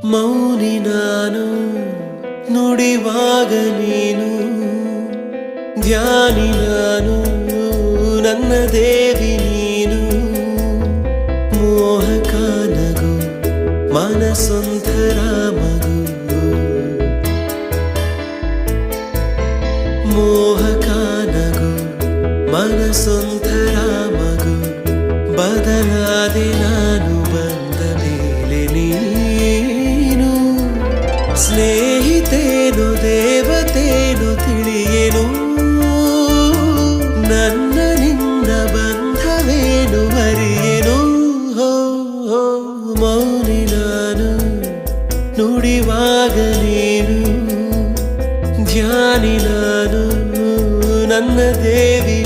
ಮೌನಿ ನಾನು ನುಡಿವಾಗ ನೀನು ಧ್ಯಾನಿ ನಾನು ನನ್ನ ದೇವಿ ನೀನು ಮೋಹಕ ನಗು ಮನಸೊಂಥರ ಮಗು ಮೋಹಕ ನಗು ಮನಸೊಂಥರ ಮಗು ಬದಲಾದೆ ನಾನು ಬಂದ ಮೇಲೆ ನೀನು ಸ್ನೇಹಿತೇನು ದೇವತೇನು ತಿಳಿಯೇನು ನನ್ನ ನಿನ್ನ ಬಂಧವೇನು ಅರಿಯೇನು ಹೋ ಹೋ ಮೌನಿ ನಾನು ನುಡಿವಾಗ ನೀನು ಧ್ಯಾನಿ ನಾನು ನನ್ನ ದೇವಿ